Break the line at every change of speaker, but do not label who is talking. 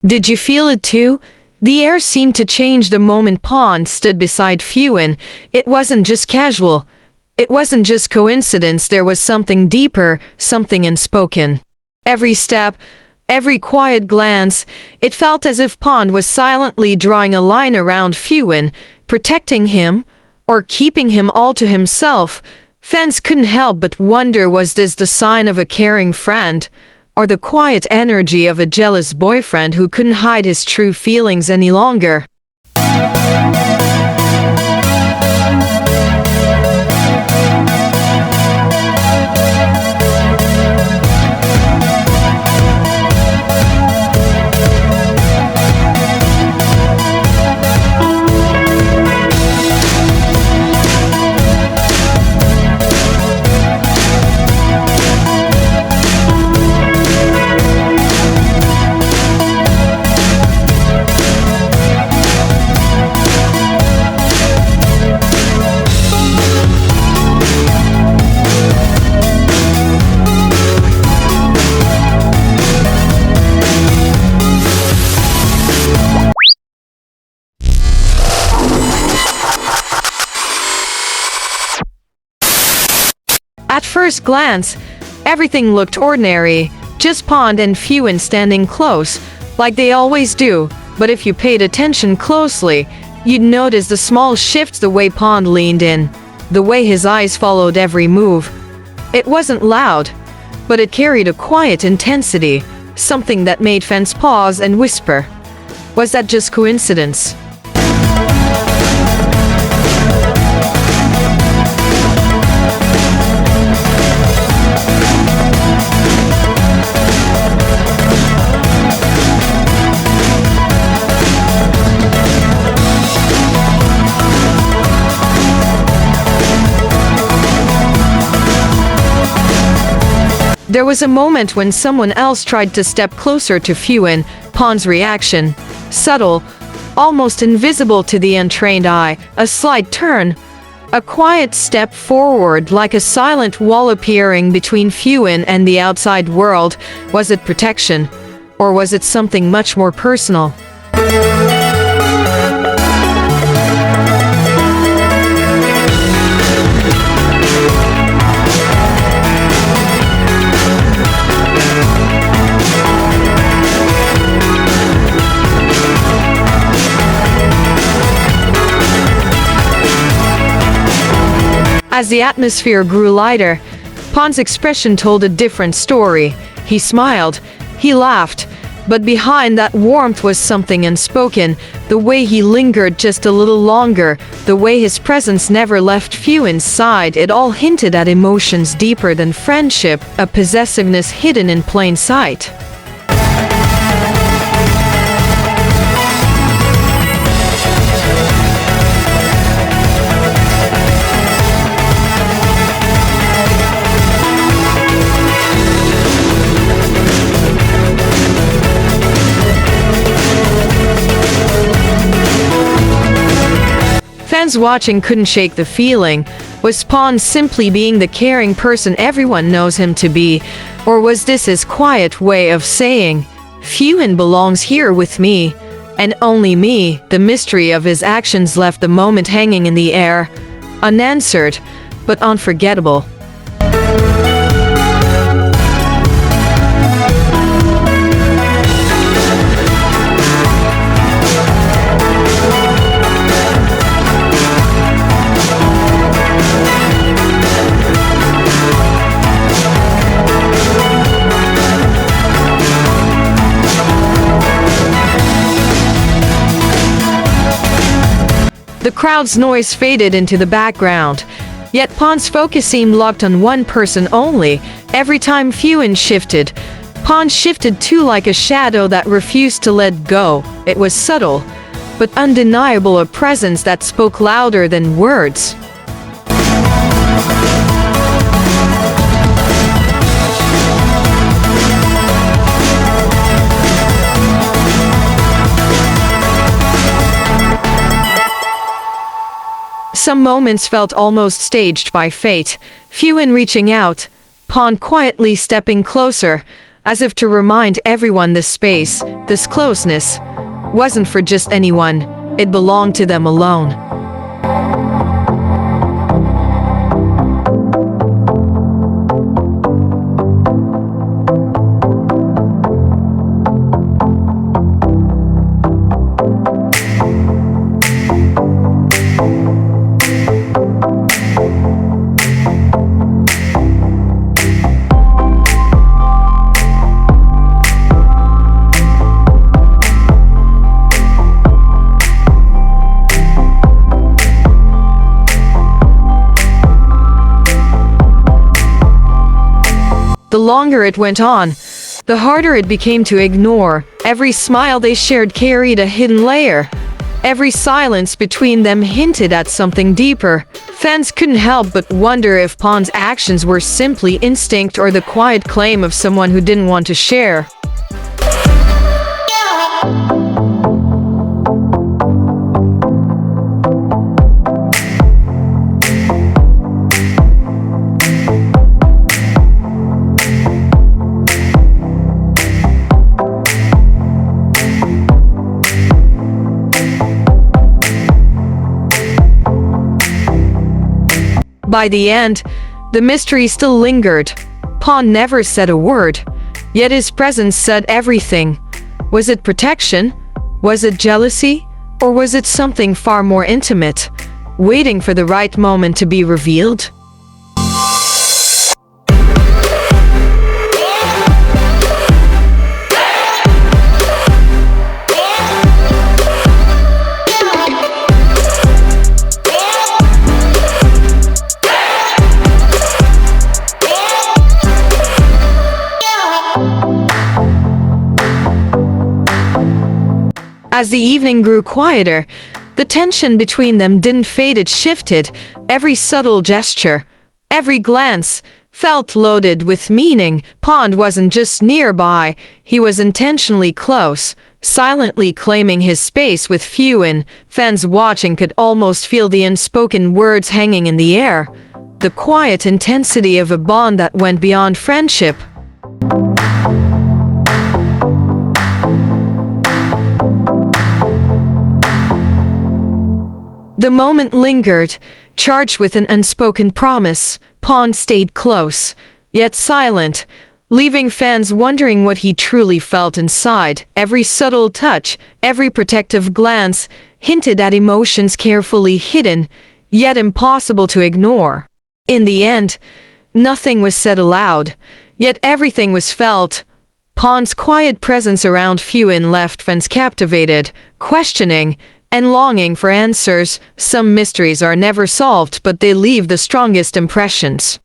Did you feel it too? The air seemed to change the moment Pond stood beside Phuwin. It wasn't just casual. It wasn't just coincidence, there was something deeper, something unspoken. Every step, every quiet glance, it felt as if Pond was silently drawing a line around Phuwin, protecting him, or keeping him all to himself. Fans couldn't help but wonder, was this the sign of a caring friend, or the quiet energy of a jealous boyfriend who couldn't hide his true feelings any longer? At first glance, everything looked ordinary, just Pond and Phuwin standing close, like they always do, but if you paid attention closely, you'd notice the small shifts, the way Pond leaned in, the way his eyes followed every move. It wasn't loud, but it carried a quiet intensity, something that made fans pause and whisper, was that just coincidence? There was a moment when someone else tried to step closer to Phuwin. Pond's reaction, subtle, almost invisible to the untrained eye, a slight turn, a quiet step forward, like a silent wall appearing between Phuwin and the outside world. Was it protection, or was it something much more personal? As the atmosphere grew lighter, Pond's expression told a different story. He smiled, he laughed, but behind that warmth was something unspoken. The way he lingered just a little longer, the way his presence never left Phuwin's side, it all hinted at emotions deeper than friendship, a possessiveness hidden in plain sight. Fans watching couldn't shake the feeling. Was Pond simply being the caring person everyone knows him to be? Or was this his quiet way of saying, Phuwin belongs here with me, and only me? The mystery of his actions left the moment hanging in the air, unanswered, but unforgettable. The crowd's noise faded into the background, yet Pond's focus seemed locked on one person only. Every time Phuwin shifted, Pond shifted too, like a shadow that refused to let go. It was subtle, but undeniable, a presence that spoke louder than words. Some moments felt almost staged by fate. Phuwin reaching out, Pond quietly stepping closer, as if to remind everyone this space, this closeness, wasn't for just anyone, it belonged to them alone. The longer it went on, the harder it became to ignore. Every smile they shared carried a hidden layer. Every silence between them hinted at something deeper. Fans couldn't help but wonder if Pond's actions were simply instinct or the quiet claim of someone who didn't want to share. By the end, the mystery still lingered. Pond never said a word, yet his presence said everything. Was it protection? Was it jealousy? Or was it something far more intimate, waiting for the right moment to be revealed? As the evening grew quieter, the tension between them didn't fade, it shifted. Every subtle gesture, every glance, felt loaded with meaning. Pond wasn't just nearby, he was intentionally close, silently claiming his space with Phuwin. Fans watching could almost feel the unspoken words hanging in the air, the quiet intensity of a bond that went beyond friendship. The moment lingered, charged with an unspoken promise. Pond stayed close, yet silent, leaving fans wondering what he truly felt inside. Every subtle touch, every protective glance, hinted at emotions carefully hidden, yet impossible to ignore. In the end, nothing was said aloud, yet everything was felt. Pond's quiet presence around Phuwin left fans captivated, questioning, and longing for answers. Some mysteries are never solved, but they leave the strongest impressions.